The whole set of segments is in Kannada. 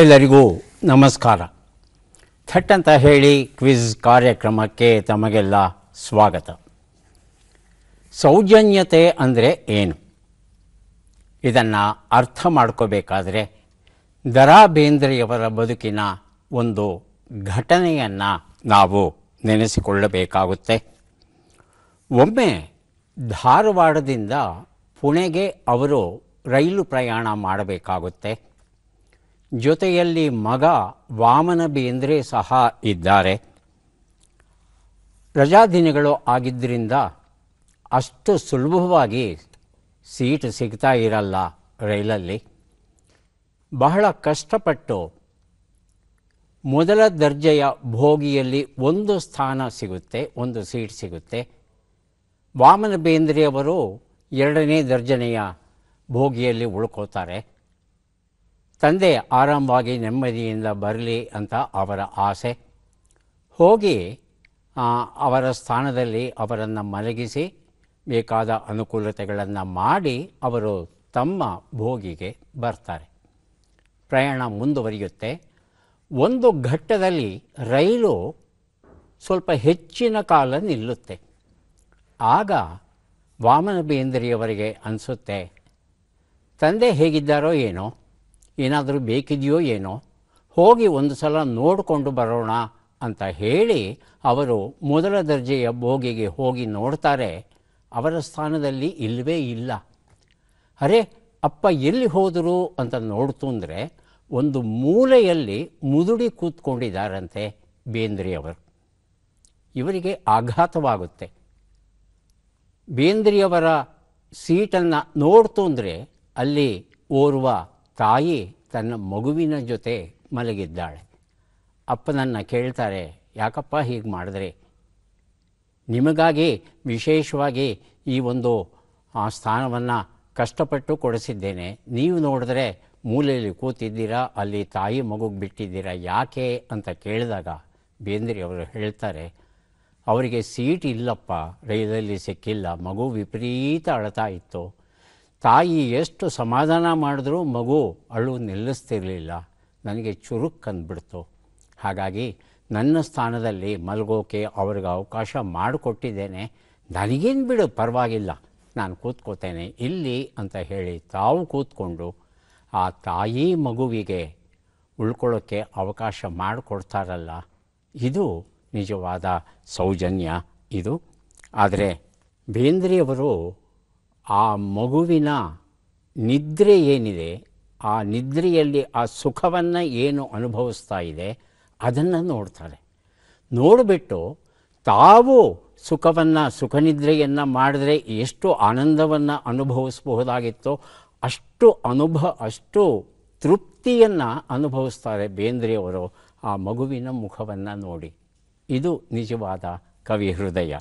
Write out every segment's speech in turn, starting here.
ಎಲ್ಲರಿಗೂ ನಮಸ್ಕಾರ. ಥಟ್ ಅಂತ ಹೇಳಿ ಕ್ವಿಜ್ ಕಾರ್ಯಕ್ರಮಕ್ಕೆ ತಮಗೆಲ್ಲ ಸ್ವಾಗತ. ಸೌಜನ್ಯತೆ ಅಂದರೆ ಏನು? ಇದನ್ನು ಅರ್ಥ ಮಾಡ್ಕೋಬೇಕಾದ್ರೆ ದ ರಾ ಬೇಂದ್ರೆಯವರ ಬದುಕಿನ ಒಂದು ಘಟನೆಯನ್ನು ನಾವು ನೆನೆಸಿಕೊಳ್ಳಬೇಕಾಗುತ್ತೆ. ಒಮ್ಮೆ ಧಾರವಾಡದಿಂದ ಪುಣೆಗೆ ಅವರು ರೈಲು ಪ್ರಯಾಣ ಮಾಡಬೇಕಾಗುತ್ತೆ. ಜೊತೆಯಲ್ಲಿ ಮಗ ವಾಮನ ಬೇಂದ್ರೆ ಸಹ ಇದ್ದಾರೆ. ರಜಾದಿನಗಳು ಆಗಿದ್ದರಿಂದ ಅಷ್ಟು ಸುಲಭವಾಗಿ ಸೀಟ್ ಸಿಗ್ತಾ ಇರಲ್ಲ ರೈಲಲ್ಲಿ. ಬಹಳ ಕಷ್ಟಪಟ್ಟು ಮೊದಲ ದರ್ಜೆಯ ಬೋಗಿಯಲ್ಲಿ ಒಂದು ಸ್ಥಾನ ಸಿಗುತ್ತೆ, ಒಂದು ಸೀಟ್ ಸಿಗುತ್ತೆ. ವಾಮನ ಬೇಂದ್ರೆಯವರು ಎರಡನೇ ದರ್ಜನೆಯ ಬೋಗಿಯಲ್ಲಿ ಉಳ್ಕೋತಾರೆ. ತಂದೆ ಆರಾಮವಾಗಿ ನೆಮ್ಮದಿಯಿಂದ ಬರಲಿ ಅಂತ ಅವರ ಆಸೆ. ಹೋಗಿ ಅವರ ಸ್ಥಾನದಲ್ಲಿ ಅವರನ್ನು ಮಲಗಿಸಿ ಬೇಕಾದ ಅನುಕೂಲತೆಗಳನ್ನು ಮಾಡಿ ಅವರು ತಮ್ಮ ಬೋಗಿಗೆ ಬರ್ತಾರೆ. ಪ್ರಯಾಣ ಮುಂದುವರಿಯುತ್ತೆ. ಒಂದು ಘಟ್ಟದಲ್ಲಿ ರೈಲು ಸ್ವಲ್ಪ ಹೆಚ್ಚಿನ ಕಾಲ ನಿಲ್ಲುತ್ತೆ. ಆಗ ವಾಮನ ಬೇಂದ್ರೆಯವರಿಗೆ ಅನಿಸುತ್ತೆ, ತಂದೆ ಹೇಗಿದ್ದಾರೋ ಏನೋ, ಏನಾದರೂ ಬೇಕಿದೆಯೋ ಏನೋ, ಹೋಗಿ ಒಂದು ಸಲ ನೋಡಿಕೊಂಡು ಬರೋಣ ಅಂತ ಹೇಳಿ ಅವರು ಮೊದಲ ದರ್ಜೆಯ ಬೋಗಿಗೆ ಹೋಗಿ ನೋಡ್ತಾರೆ. ಅವರ ಸ್ಥಾನದಲ್ಲಿ ಇಲ್ಲವೇ ಇಲ್ಲ. ಅರೆ, ಅಪ್ಪ ಎಲ್ಲಿ ಹೋದರು ಅಂತ ನೋಡ್ತಂದರೆ ಒಂದು ಮೂಲೆಯಲ್ಲಿ ಮುದುಡಿ ಕೂತ್ಕೊಂಡಿದ್ದಾರಂತೆ ಬೇಂದ್ರೆಯವರು. ಇವರಿಗೆ ಆಘಾತವಾಗುತ್ತೆ. ಬೇಂದ್ರೆಯವರ ಸೀಟನ್ನು ನೋಡ್ತಂದರೆ ಅಲ್ಲಿ ಓರ್ವ ತಾಯಿ ತನ್ನ ಮಗುವಿನ ಜೊತೆ ಮಲಗಿದ್ದಾಳೆ. ಅಪ್ಪನನ್ನು ಕೇಳ್ತಾರೆ, ಯಾಕಪ್ಪ ಹೀಗೆ ಮಾಡಿದ್ರೆ? ನಿಮಗಾಗಿ ವಿಶೇಷವಾಗಿ ಈ ಒಂದು ಸ್ಥಾನವನ್ನು ಕಷ್ಟಪಟ್ಟು ಕೊಡಿಸಿದ್ದೇನೆ. ನೀವು ನೋಡಿದ್ರೆ ಮೂಲೆಯಲ್ಲಿ ಕೂತಿದ್ದೀರಾ, ಅಲ್ಲಿ ತಾಯಿ ಮಗುಗೆ ಬಿಟ್ಟಿದ್ದೀರಾ, ಯಾಕೆ ಅಂತ ಕೇಳಿದಾಗ ಬೇಂದ್ರೆಯವರು ಹೇಳ್ತಾರೆ, ಅವರಿಗೆ ಸೀಟ್ ಇಲ್ಲಪ್ಪ, ರೈಲಲ್ಲಿ ಸಿಕ್ಕಿಲ್ಲ, ಮಗು ವಿಪರೀತ ಅಳ್ತಾ ಇತ್ತು. ತಾಯಿ ಎಷ್ಟು ಸಮಾಧಾನ ಮಾಡಿದ್ರೂ ಮಗು ಅಳು ನಿಲ್ಲಿಸ್ತಿರಲಿಲ್ಲ. ನನಗೆ ಚುರುಕ್ಕಂದ್ಬಿಡ್ತು. ಹಾಗಾಗಿ ನನ್ನ ಸ್ಥಾನದಲ್ಲಿ ಮಲಗೋಕೆ ಅವ್ರಿಗೆ ಅವಕಾಶ ಮಾಡಿಕೊಟ್ಟಿದ್ದೇನೆ. ನನಗೇನು ಬಿಡು, ಪರವಾಗಿಲ್ಲ, ನಾನು ಕೂತ್ಕೋತೇನೆ ಇಲ್ಲಿ ಅಂತ ಹೇಳಿ ತಾವು ಕೂತ್ಕೊಂಡು ಆ ತಾಯಿ ಮಗುವಿಗೆ ಉಳ್ಕೊಳ್ಳೋಕ್ಕೆ ಅವಕಾಶ ಮಾಡಿಕೊಡ್ತಾರಲ್ಲ, ಇದು ನಿಜವಾದ ಸೌಜನ್ಯ ಇದು. ಆದರೆ ಬೇಂದ್ರೆಯವರು ಆ ಮಗುವಿನ ನಿದ್ರೆ ಏನಿದೆ, ಆ ನಿದ್ರೆಯಲ್ಲಿ ಆ ಸುಖವನ್ನು ಏನು ಅನುಭವಿಸ್ತಾ ಇದೆ ಅದನ್ನು ನೋಡ್ತಾರೆ. ನೋಡಿಬಿಟ್ಟು ತಾವು ಸುಖನಿದ್ರೆಯನ್ನು ಮಾಡಿದ್ರೆ ಎಷ್ಟು ಆನಂದವನ್ನು ಅನುಭವಿಸಬಹುದಾಗಿತ್ತೋ ಅಷ್ಟು ತೃಪ್ತಿಯನ್ನು ಅನುಭವಿಸ್ತಾರೆ ಬೇಂದ್ರೆಯವರು ಆ ಮಗುವಿನ ಮುಖವನ್ನು ನೋಡಿ. ಇದು ನಿಜವಾದ ಕವಿ ಹೃದಯ.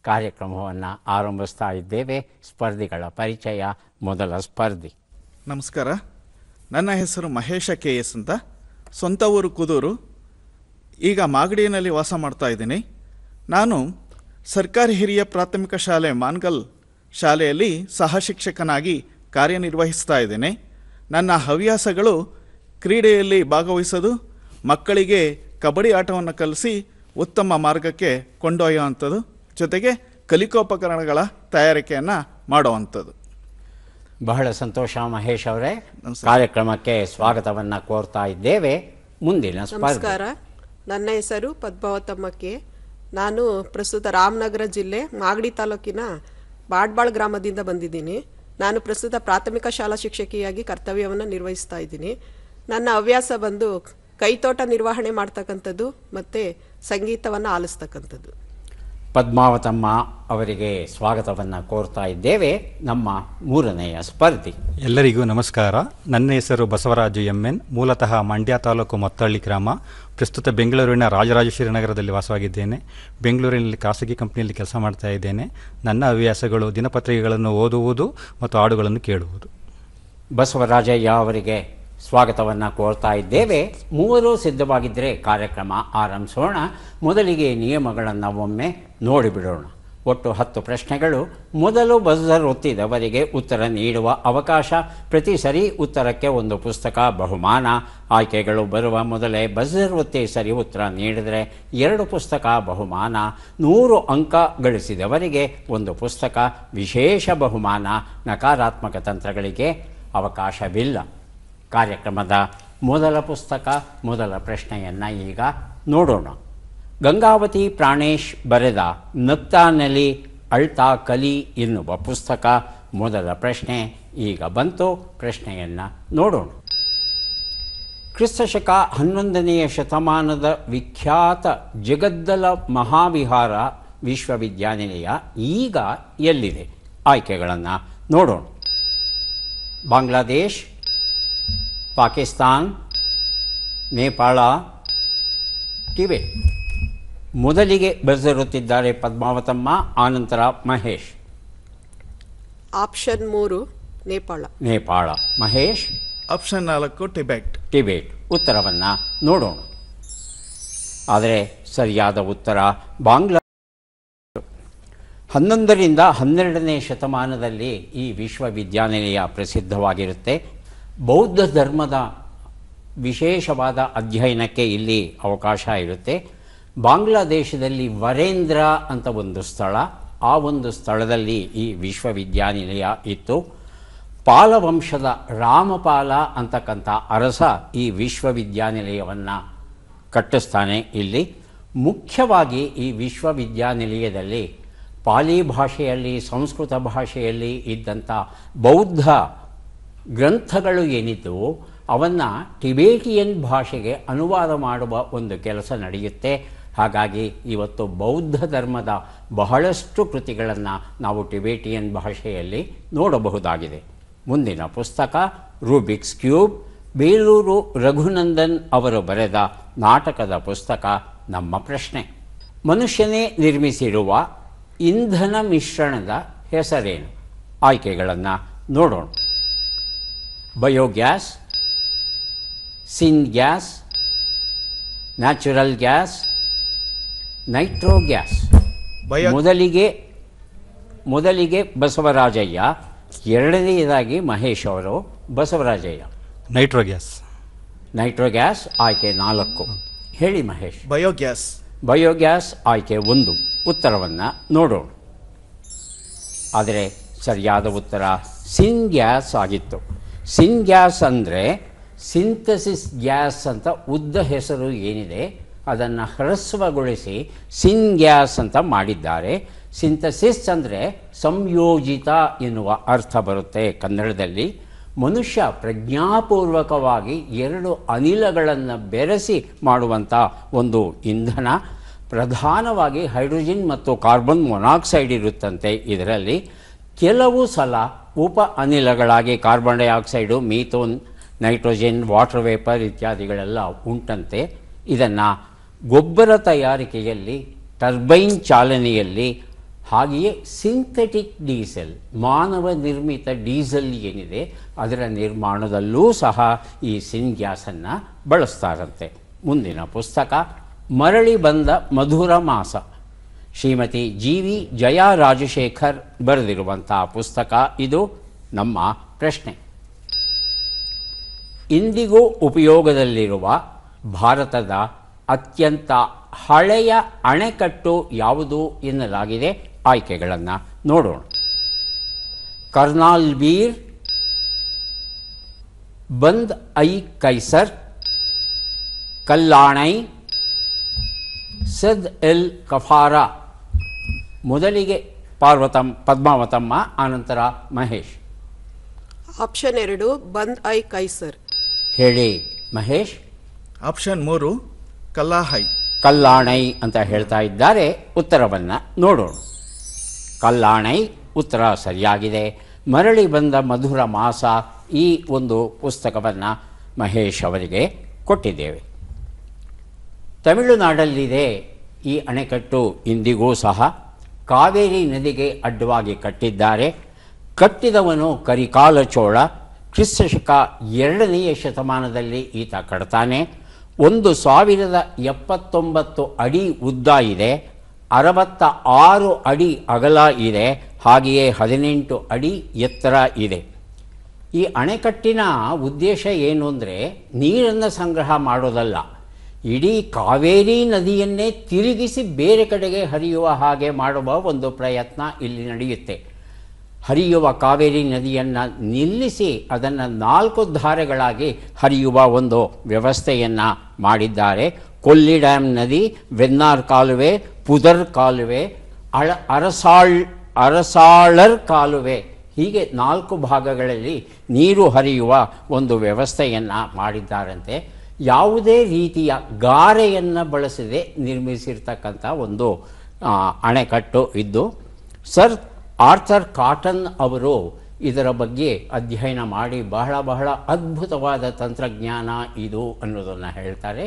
ಕಾರ್ಯಕ್ರಮವನ್ನು ಆರಂಭಿಸ್ತಾ ಇದ್ದೇವೆ. ಸ್ಪರ್ಧಿಗಳ ಪರಿಚಯ. ಮೊದಲ ಸ್ಪರ್ಧಿ. ನಮಸ್ಕಾರ, ನನ್ನ ಹೆಸರು ಮಹೇಶ KS ಅಂತ. ಸ್ವಂತ ಊರು ಕುದೂರು. ಈಗ ಮಾಗಡಿಯಲ್ಲಿ ವಾಸ ಮಾಡ್ತಾ ಇದ್ದೀನಿ. ನಾನು ಸರ್ಕಾರಿ ಹಿರಿಯ ಪ್ರಾಥಮಿಕ ಶಾಲೆ ಮಾನ್ಗಲ್ ಶಾಲೆಯಲ್ಲಿ ಸಹ ಶಿಕ್ಷಕನಾಗಿ ಕಾರ್ಯನಿರ್ವಹಿಸ್ತಾ ಇದ್ದೇನೆ. ನನ್ನ ಹವ್ಯಾಸಗಳು ಕ್ರೀಡೆಯಲ್ಲಿ ಭಾಗವಹಿಸೋದು, ಮಕ್ಕಳಿಗೆ ಕಬಡ್ಡಿ ಆಟವನ್ನು ಕಲಿಸಿ ಉತ್ತಮ ಮಾರ್ಗಕ್ಕೆ ಕೊಂಡೊಯ್ಯುವಂಥದ್ದು, ಜೊತೆಗೆ ಕಲಿಕೋಪಕರಣಗಳ ತಯಾರಿಕೆಯನ್ನು ಮಾಡುವಂಥದ್ದು. ಬಹಳ ಸಂತೋಷ ಮಹೇಶ್ ಅವರೇ. ಕಾರ್ಯಕ್ರಮಕ್ಕೆ ಸ್ವಾಗತವನ್ನು ಕೋರ್ತಾ ಇದ್ದೇವೆ. ಮುಂದಿನ ನಮಸ್ಕಾರ, ನನ್ನ ಹೆಸರು ಪದ್ಮಾವತಮ್ಮಕ್ಕೆ. ನಾನು ಪ್ರಸ್ತುತ ರಾಮನಗರ ಜಿಲ್ಲೆ ಮಾಗಡಿ ತಾಲೂಕಿನ ಬಾಡ್ಬಾಳ್ ಗ್ರಾಮದಿಂದ ಬಂದಿದ್ದೀನಿ. ನಾನು ಪ್ರಸ್ತುತ ಪ್ರಾಥಮಿಕ ಶಾಲಾ ಶಿಕ್ಷಕಿಯಾಗಿ ಕರ್ತವ್ಯವನ್ನು ನಿರ್ವಹಿಸ್ತಾ ಇದ್ದೀನಿ. ನನ್ನ ಹವ್ಯಾಸ ಬಂದು ಕೈತೋಟ ನಿರ್ವಹಣೆ ಮಾಡ್ತಕ್ಕಂಥದ್ದು ಮತ್ತು ಸಂಗೀತವನ್ನು ಆಲಿಸ್ತಕ್ಕಂಥದ್ದು. ಪದ್ಮಾವತಮ್ಮ ಅವರಿಗೆ ಸ್ವಾಗತವನ್ನು ಕೋರ್ತಾ ಇದ್ದೇವೆ. ನಮ್ಮ ಮೂರನೆಯ ಸ್ಪರ್ಧಿ. ಎಲ್ಲರಿಗೂ ನಮಸ್ಕಾರ. ನನ್ನ ಹೆಸರು ಬಸವರಾಜು MN. ಮೂಲತಃ ಮಂಡ್ಯ ತಾಲೂಕು ಮೊತ್ತಹಳ್ಳಿ ಗ್ರಾಮ. ಪ್ರಸ್ತುತ ಬೆಂಗಳೂರಿನ ರಾಜರಾಜೇಶ್ವರಿ ನಗರದಲ್ಲಿ ವಾಸವಾಗಿದ್ದೇನೆ. ಬೆಂಗಳೂರಿನಲ್ಲಿ ಖಾಸಗಿ ಕಂಪನಿಯಲ್ಲಿ ಕೆಲಸ ಮಾಡ್ತಾ ಇದ್ದೇನೆ. ನನ್ನ ಹವ್ಯಾಸಗಳು ದಿನಪತ್ರಿಕೆಗಳನ್ನು ಓದುವುದು ಮತ್ತು ಹಾಡುಗಳನ್ನು ಕೇಳುವುದು. ಬಸವರಾಜಯ್ಯ ಅವರಿಗೆ ಸ್ವಾಗತವನ್ನು ಕೋರ್ತಾ ಇದ್ದೇವೆ. ಮೂವರು ಸಿದ್ಧವಾಗಿದ್ದರೆ ಕಾರ್ಯಕ್ರಮ ಆರಂಭಿಸೋಣ. ಮೊದಲಿಗೆ ನಿಯಮಗಳನ್ನು ಒಮ್ಮೆ ನೋಡಿಬಿಡೋಣ. ಒಟ್ಟು 10 ಪ್ರಶ್ನೆಗಳು. ಮೊದಲು ಬಜರ್ ಒತ್ತಿದವರಿಗೆ ಉತ್ತರ ನೀಡುವ ಅವಕಾಶ. ಪ್ರತಿ ಸರಿ ಉತ್ತರಕ್ಕೆ ಒಂದು ಪುಸ್ತಕ ಬಹುಮಾನ. ಆಯ್ಕೆಗಳು ಬರುವ ಮೊದಲೇ ಬಜರ್ ಒತ್ತಿ ಸರಿ ಉತ್ತರ ನೀಡಿದರೆ 2 ಪುಸ್ತಕ ಬಹುಮಾನ. 100 ಅಂಕ ಗಳಿಸಿದವರಿಗೆ ಒಂದು ಪುಸ್ತಕ ವಿಶೇಷ ಬಹುಮಾನ. ನಕಾರಾತ್ಮಕ ತಂತ್ರಗಳಿಗೆ ಅವಕಾಶವಿಲ್ಲ. ಕಾರ್ಯಕ್ರಮದ ಮೊದಲ ಪುಸ್ತಕ, ಮೊದಲ ಪ್ರಶ್ನೆಯನ್ನು ಈಗ ನೋಡೋಣ. ಗಂಗಾವತಿ ಪ್ರಾಣೇಶ್ ಬರೆದ ನಗ್ತಾ ನಲಿ ಅಳ್ತಾ ಕಲಿ ಎನ್ನುವ ಪುಸ್ತಕ. ಮೊದಲ ಪ್ರಶ್ನೆ ಈಗ ಬಂತು. ಪ್ರಶ್ನೆಯನ್ನು ನೋಡೋಣ. ಕ್ರಿಸ್ತಶಕ 11ನೇ ಶತಮಾನದ ವಿಖ್ಯಾತ ಜಗದ್ದಲ ಮಹಾವಿಹಾರ ವಿಶ್ವವಿದ್ಯಾನಿಲಯ ಈಗ ಎಲ್ಲಿದೆ? ಆಯ್ಕೆಗಳನ್ನು ನೋಡೋಣ. ಬಾಂಗ್ಲಾದೇಶ್, ಪಾಕಿಸ್ತಾನ್, ನೇಪಾಳ, ಟಿಬೆಟ್. ಮೊದಲಿಗೆ ಬರೆದಿರುತ್ತಿದ್ದಾರೆ ಪದ್ಮಾವತಮ್ಮ, ಆನಂತರ Mahesh. Option 3 Nepal. Nepal. Mahesh. Option 4 Tibet. Tibet. ಉತ್ತರವನ್ನು ನೋಡೋಣ. ಆದರೆ ಸರಿಯಾದ ಉತ್ತರ ಬಾಂಗ್ಲಾ. 11ರಿಂದ 12ನೇ ಶತಮಾನದಲ್ಲಿ ಈ ವಿಶ್ವವಿದ್ಯಾನಿಲಯ ಪ್ರಸಿದ್ಧವಾಗಿರುತ್ತೆ. ಬೌದ್ಧ ಧರ್ಮದ ವಿಶೇಷವಾದ ಅಧ್ಯಯನಕ್ಕೆ ಇಲ್ಲಿ ಅವಕಾಶ ಇರುತ್ತೆ. ಬಾಂಗ್ಲಾದೇಶದಲ್ಲಿ ವರೇಂದ್ರ ಅಂತ ಒಂದು ಸ್ಥಳ, ಆ ಒಂದು ಸ್ಥಳದಲ್ಲಿ ಈ ವಿಶ್ವವಿದ್ಯಾನಿಲಯ ಇತ್ತು. ಪಾಲವಂಶದ ರಾಮಪಾಲ ಅಂತಕ್ಕಂಥ ಅರಸ ಈ ವಿಶ್ವವಿದ್ಯಾನಿಲಯವನ್ನು ಕಟ್ಟಿಸ್ತಾನೆ. ಇಲ್ಲಿ ಮುಖ್ಯವಾಗಿ ಈ ವಿಶ್ವವಿದ್ಯಾನಿಲಯದಲ್ಲಿ ಪಾಲಿ ಭಾಷೆಯಲ್ಲಿ, ಸಂಸ್ಕೃತ ಭಾಷೆಯಲ್ಲಿ ಇದ್ದಂಥ ಬೌದ್ಧ ಗ್ರಂಥಗಳು ಏನಿದ್ದವು ಅವನ್ನು ಟಿಬೇಟಿಯನ್ ಭಾಷೆಗೆ ಅನುವಾದ ಮಾಡುವ ಒಂದು ಕೆಲಸ ನಡೆಯುತ್ತೆ. ಹಾಗಾಗಿ ಇವತ್ತು ಬೌದ್ಧ ಧರ್ಮದ ಬಹಳಷ್ಟು ಕೃತಿಗಳನ್ನು ನಾವು ಟಿಬೇಟಿಯನ್ ಭಾಷೆಯಲ್ಲಿ ನೋಡಬಹುದಾಗಿದೆ. ಮುಂದಿನ ಪುಸ್ತಕ ರೂಬಿಕ್ಸ್ ಕ್ಯೂಬ್. ಬೇಲೂರು ರಘುನಂದನ್ ಅವರು ಬರೆದ ನಾಟಕದ ಪುಸ್ತಕ. ನಮ್ಮ ಪ್ರಶ್ನೆ: ಮನುಷ್ಯನೇ ನಿರ್ಮಿಸಿರುವ ಇಂಧನ ಮಿಶ್ರಣದ ಹೆಸರೇನು? ಆಯ್ಕೆಗಳನ್ನು ನೋಡೋಣ. Biogas, syngas, natural gas, nitro gas. ಮೊದಲಿಗೆ ಬಸವರಾಜಯ್ಯ, ಎರಡನೆಯದಾಗಿ ಮಹೇಶ್ ಅವರು. Basavarajayya. Nitro gas. Nitro gas ಆಯ್ಕೆ 4. ಹೇಳಿ ಮಹೇಶ್. ಬಯೋಗ್ಯಾಸ್. ಬಯೋಗ್ಯಾಸ್ ಆಯ್ಕೆ 1. ಉತ್ತರವನ್ನು ನೋಡೋಣ. ಆದರೆ ಸರಿಯಾದ ಉತ್ತರ ಸಿನ್ ಗ್ಯಾಸ್ ಆಗಿತ್ತು. ಸಿನ್ ಗ್ಯಾಸ್ ಅಂದರೆ ಸಿಂಥಸಿಸ್ ಗ್ಯಾಸ್ ಅಂತ ಉದ್ದ ಹೆಸರು ಏನಿದೆ ಅದನ್ನು ಹ್ರಸ್ವಗೊಳಿಸಿ ಸಿನ್ ಗ್ಯಾಸ್ ಅಂತ ಮಾಡಿದ್ದಾರೆ. ಸಿಂಥಸಿಸ್ ಅಂದರೆ ಸಂಯೋಜಿತ ಎನ್ನುವ ಅರ್ಥ ಬರುತ್ತೆ ಕನ್ನಡದಲ್ಲಿ. ಮನುಷ್ಯ ಪ್ರಜ್ಞಾಪೂರ್ವಕವಾಗಿ 2 ಅನಿಲಗಳನ್ನು ಬೆರೆಸಿ ಮಾಡುವಂಥ ಒಂದು ಇಂಧನ. ಪ್ರಧಾನವಾಗಿ ಹೈಡ್ರೋಜನ್ ಮತ್ತು ಕಾರ್ಬನ್ ಮೊನಾಕ್ಸೈಡ್ ಇರುತ್ತಂತೆ ಇದರಲ್ಲಿ. ಕೆಲವು ಸಲ ಉಪ ಅನಿಲಗಳಾಗಿ carbon dioxide, methane, nitrogen, water vapour ಇತ್ಯಾದಿಗಳೆಲ್ಲ ಉಂಟಂತೆ. ಇದನ್ನು ಗೊಬ್ಬರ ತಯಾರಿಕೆಯಲ್ಲಿ, ಟರ್ಬೈನ್ ಚಾಲನೆಯಲ್ಲಿ, ಹಾಗೆಯೇ ಸಿಂಥೆಟಿಕ್ ಡೀಸೆಲ್, ಮಾನವ ನಿರ್ಮಿತ ಡೀಸೆಲ್ ಏನಿದೆ ಅದರ ನಿರ್ಮಾಣದಲ್ಲೂ ಸಹ ಈ ಸಿನ್ ಗ್ಯಾಸನ್ನು ಬಳಸ್ತಾರಂತೆ. ಮುಂದಿನ ಪುಸ್ತಕ ಮರಳಿ ಬಂದ ಮಧುರ ಮಾಸ. ಶ್ರೀಮತಿ ಜಿ.ವಿ. ಜಯಾ ರಾಜಶೇಖರ್ ಬರೆದಿರುವಂಥ ಪುಸ್ತಕ ಇದು. ನಮ್ಮ ಪ್ರಶ್ನೆ: ಇಂದಿಗೂ ಉಪಯೋಗದಲ್ಲಿರುವ ಭಾರತದ ಅತ್ಯಂತ ಹಳೆಯ ಅಣೆಕಟ್ಟು ಯಾವುದು ಎನ್ನಲಾಗಿದೆ? ಆಯ್ಕೆಗಳನ್ನು ನೋಡೋಣ. ಕರ್ನಾಲ್ ಬೀರ್, ಬಂದ್ ಐ ಕೈಸರ್, ಕಲ್ಲಾಣೈ, ಸದ್ ಎಲ್ ಕಫಾರಾ. ಮೊದಲಿಗೆ ಪದ್ಮಾವತಮ್ಮ, ಆನಂತರ ಮಹೇಶ್. ಆಪ್ಷನ್ 2 ಬಂದ್ ಐ ಕೈಸರ್. ಹೇಳಿ ಮಹೇಶ್. ಆಪ್ಷನ್ 3 ಕಲ್ಲಾಹೈ. ಕಲ್ಲಾಣೈ ಅಂತ ಹೇಳ್ತಾ ಇದ್ದಾರೆ. ಉತ್ತರವನ್ನು ನೋಡೋಣ. ಕಲ್ಲಾಣೈ ಉತ್ತರ ಸರಿಯಾಗಿದೆ. ಮರಳಿ ಬಂದ ಮಧುರ ಮಾಸ ಈ ಒಂದು ಪುಸ್ತಕವನ್ನು ಮಹೇಶ್ ಅವರಿಗೆ ಕೊಟ್ಟಿದ್ದೇವೆ. ತಮಿಳುನಾಡಲ್ಲಿದೆ ಈ ಅಣೆಕಟ್ಟು ಇಂದಿಗೂ ಸಹ. ಕಾವೇರಿ ನದಿಗೆ ಅಡ್ಡವಾಗಿ ಕಟ್ಟಿದ್ದಾರೆ. ಕಟ್ಟಿದವನು ಕರಿಕಾಲ ಚೋಳ. ಕ್ರಿಸ್ತಶಕ 2ನೇ ಶತಮಾನದಲ್ಲಿ ಈತ ಕಟ್ತಾನೆ. 1079 ಅಡಿ ಉದ್ದ ಇದೆ. 66 ಅಡಿ ಅಗಲ ಇದೆ, ಹಾಗೆಯೇ 18 ಅಡಿ ಎತ್ತರ ಇದೆ. ಈ ಅಣೆಕಟ್ಟಿನ ಉದ್ದೇಶ ಏನು ಅಂದರೆ ನೀರನ್ನು ಸಂಗ್ರಹ ಮಾಡೋದಲ್ಲ, ಇಡೀ ಕಾವೇರಿ ನದಿಯನ್ನೇ ತಿರುಗಿಸಿ ಬೇರೆ ಕಡೆಗೆ ಹರಿಯುವ ಹಾಗೆ ಮಾಡುವ ಒಂದು ಪ್ರಯತ್ನ ಇಲ್ಲಿ ನಡೆಯುತ್ತೆ. ಹರಿಯುವ ಕಾವೇರಿ ನದಿಯನ್ನು ನಿಲ್ಲಿಸಿ ಅದನ್ನು 4 ಧಾರೆಗಳಾಗಿ ಹರಿಯುವ ಒಂದು ವ್ಯವಸ್ಥೆಯನ್ನು ಮಾಡಿದ್ದಾರೆ. ಕೊಲ್ಲಿ ಡ್ಯಾಮ್ ನದಿ, ವೆನ್ನಾರ್ ಕಾಲುವೆ, ಪುದರ್ ಕಾಲುವೆ, ಅರಸಾಳರ್ ಕಾಲುವೆ, ಹೀಗೆ 4 ಭಾಗಗಳಲ್ಲಿ ನೀರು ಹರಿಯುವ ಒಂದು ವ್ಯವಸ್ಥೆಯನ್ನು ಮಾಡಿದ್ದಾರಂತೆ. ಯಾವುದೇ ರೀತಿಯ ಗಾರೆಯನ್ನು ಬಳಸದೆ ನಿರ್ಮಿಸಿರ್ತಕ್ಕಂಥ ಒಂದು ಅಣೆಕಟ್ಟು ಇದ್ದು, ಸರ್ ಆರ್ಥರ್ ಕಾಟನ್ ಅವರು ಇದರ ಬಗ್ಗೆ ಅಧ್ಯಯನ ಮಾಡಿ ಬಹಳ ಅದ್ಭುತವಾದ ತಂತ್ರಜ್ಞಾನ ಇದು ಅನ್ನೋದನ್ನು ಹೇಳ್ತಾರೆ.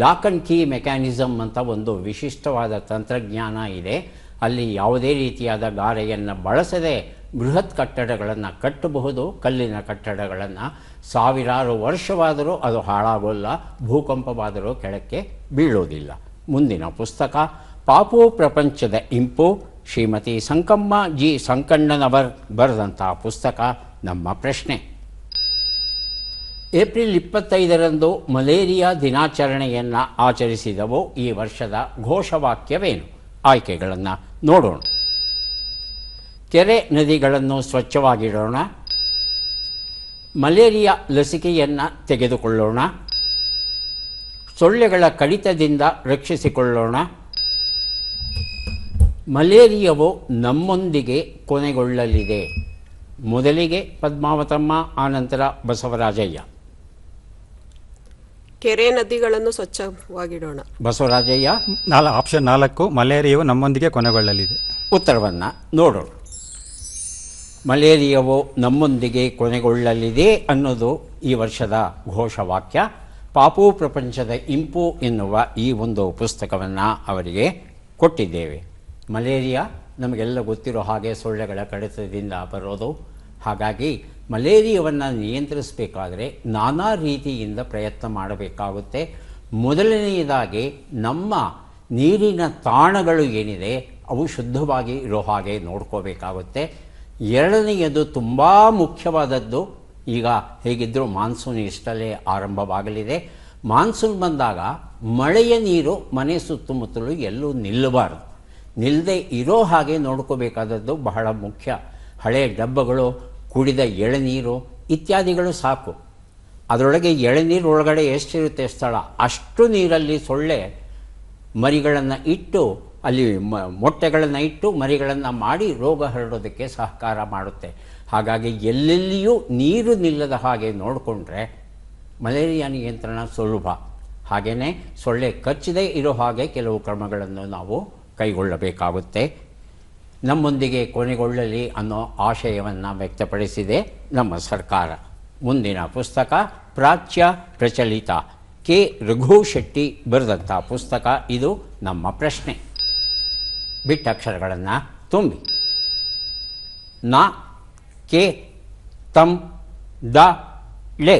ಲಾಕ್ ಆ್ಯಂಡ್ ಕೀ ಮೆಕ್ಯಾನಿಸಮ್ ಅಂತ ಒಂದು ವಿಶಿಷ್ಟವಾದ ತಂತ್ರಜ್ಞಾನ ಇದೆ. ಅಲ್ಲಿ ಯಾವುದೇ ರೀತಿಯಾದ ಗಾರೆಯನ್ನು ಬಳಸದೆ ಬೃಹತ್ ಕಟ್ಟಡಗಳನ್ನು ಕಟ್ಟಬಹುದು. ಕಲ್ಲಿನ ಕಟ್ಟಡಗಳನ್ನು ಸಾವಿರಾರು ವರ್ಷವಾದರೂ ಅದು ಹಾಳಾಗೋಲ್ಲ, ಭೂಕಂಪವಾದರೂ ಕೆಳಕ್ಕೆ ಬೀಳೋದಿಲ್ಲ. ಮುಂದಿನ ಪುಸ್ತಕ ಪಾಪು ಪ್ರಪಂಚದ ಇಂಪು, ಶ್ರೀಮತಿ ಸಂಕಮ್ಮ ಜಿ ಸಂಕಣ್ಣನವರ್ ಬರೆದಂಥ ಪುಸ್ತಕ. ನಮ್ಮ ಪ್ರಶ್ನೆ: ಏಪ್ರಿಲ್ 25ರಂದು ಮಲೇರಿಯಾ ದಿನಾಚರಣೆಯನ್ನು ಆಚರಿಸಿದವು. ಈ ವರ್ಷದ ಘೋಷವಾಕ್ಯವೇನು? ಆಯ್ಕೆಗಳನ್ನು ನೋಡೋಣ. ಕೆರೆ ನದಿಗಳನ್ನು ಸ್ವಚ್ಛವಾಗಿಡೋಣ, ಮಲೇರಿಯಾ ಲಸಿಕೆಯನ್ನು ತೆಗೆದುಕೊಳ್ಳೋಣ, ಸೊಳ್ಳೆಗಳ ಕಡಿತದಿಂದ ರಕ್ಷಿಸಿಕೊಳ್ಳೋಣ, ಮಲೇರಿಯಾವು ನಮ್ಮೊಂದಿಗೆ ಕೊನೆಗೊಳ್ಳಲಿದೆ. ಮೊದಲಿಗೆ ಪದ್ಮಾವತಮ್ಮ, ಆನಂತರ ಬಸವರಾಜಯ್ಯ. ಕೆರೆ ನದಿಗಳನ್ನು ಸ್ವಚ್ಛವಾಗಿಡೋಣ. ಬಸವರಾಜಯ್ಯ. ಆಪ್ಷನ್ 4, ಮಲೇರಿಯಾವು ನಮ್ಮೊಂದಿಗೆ ಕೊನೆಗೊಳ್ಳಲಿದೆ. ಉತ್ತರವನ್ನು ನೋಡೋಣ. ಮಲೇರಿಯಾವು ನಮ್ಮೊಂದಿಗೆ ಕೊನೆಗೊಳ್ಳಲಿದೆ ಅನ್ನೋದು ಈ ವರ್ಷದ ಘೋಷವಾಕ್ಯ. ಪಾಪು ಪ್ರಪಂಚದ ಇಂಪು ಎನ್ನುವ ಈ ಒಂದು ಪುಸ್ತಕವನ್ನು ಅವರಿಗೆ ಕೊಟ್ಟಿದ್ದೇವೆ. ಮಲೇರಿಯಾ ನಮಗೆಲ್ಲ ಗೊತ್ತಿರೋ ಹಾಗೆ ಸೊಳ್ಳೆಗಳ ಕಡಿತದಿಂದ ಬರೋದು. ಹಾಗಾಗಿ ಮಲೇರಿಯಾವನ್ನು ನಿಯಂತ್ರಿಸಬೇಕಾದರೆ ನಾನಾ ರೀತಿಯಿಂದ ಪ್ರಯತ್ನ ಮಾಡಬೇಕಾಗುತ್ತೆ. ಮೊದಲನೆಯದಾಗಿ ನಮ್ಮ ನೀರಿನ ತಾಣಗಳು ಏನಿದೆ ಅವು ಶುದ್ಧವಾಗಿ ಇರೋ ಹಾಗೆ ನೋಡ್ಕೋಬೇಕಾಗುತ್ತೆ. ಎರಡನೆಯದು ತುಂಬ ಮುಖ್ಯವಾದದ್ದು, ಈಗ ಹೇಗಿದ್ದರೂ ಮಾನ್ಸೂನ್ ಇಷ್ಟಲ್ಲೇ ಆರಂಭವಾಗಲಿದೆ. ಮಾನ್ಸೂನ್ ಬಂದಾಗ ಮಳೆಯ ನೀರು ಮನೆ ಸುತ್ತಮುತ್ತಲೂ ಎಲ್ಲೂ ನಿಲ್ಲಬಾರದು. ನಿಲ್ಲದೆ ಇರೋ ಹಾಗೆ ನೋಡ್ಕೋಬೇಕಾದದ್ದು ಬಹಳ ಮುಖ್ಯ. ಹಳೆಯ ಡಬ್ಬಗಳು, ಕುಡಿದ ಎಳೆನೀರು ಇತ್ಯಾದಿಗಳು ಸಾಕು. ಅದರೊಳಗೆ ಎಳೆನೀರು ಒಳಗಡೆ ಎಷ್ಟಿರುತ್ತೆ ಸ್ಥಳ, ಅಷ್ಟು ನೀರಲ್ಲಿ ಸೊಳ್ಳೆ ಮರಿಗಳನ್ನು ಇಟ್ಟು, ಅಲ್ಲಿ ಮೊಟ್ಟೆಗಳನ್ನು ಇಟ್ಟು ಮರಿಗಳನ್ನು ಮಾಡಿ ರೋಗ ಹರಡೋದಕ್ಕೆ ಸಹಕಾರ ಮಾಡುತ್ತೆ. ಹಾಗಾಗಿ ಎಲ್ಲೆಲ್ಲಿಯೂ ನೀರು ನಿಲ್ಲದ ಹಾಗೆ ನೋಡಿಕೊಂಡ್ರೆ ಮಲೇರಿಯಾ ನಿಯಂತ್ರಣ ಸುಲಭ. ಹಾಗೆಯೇ ಸೊಳ್ಳೆ ಕಚ್ಚದೇ ಇರೋ ಹಾಗೆ ಕೆಲವು ಕ್ರಮಗಳನ್ನು ನಾವು ಕೈಗೊಳ್ಳಬೇಕಾಗುತ್ತೆ. ನಮ್ಮೊಂದಿಗೆ ಕೊನೆಗೊಳ್ಳಲಿ ಅನ್ನೋ ಆಶಯವನ್ನು ವ್ಯಕ್ತಪಡಿಸಿದೆ ನಮ್ಮ ಸರ್ಕಾರ. ಮುಂದಿನ ಪುಸ್ತಕ ಪ್ರಾಚ್ಯ ಪ್ರಚಲಿತ, ಕೆ ರಘು ಶೆಟ್ಟಿ ಬರೆದಂಥ ಪುಸ್ತಕ. ಇದು ನಮ್ಮ ಪ್ರಶ್ನೆ. ಬಿಟ್ಟಕ್ಷರಗಳನ್ನು ತುಂಬಿ. ನ, ಕೆ, ತಂ, ದ, ಳೆ.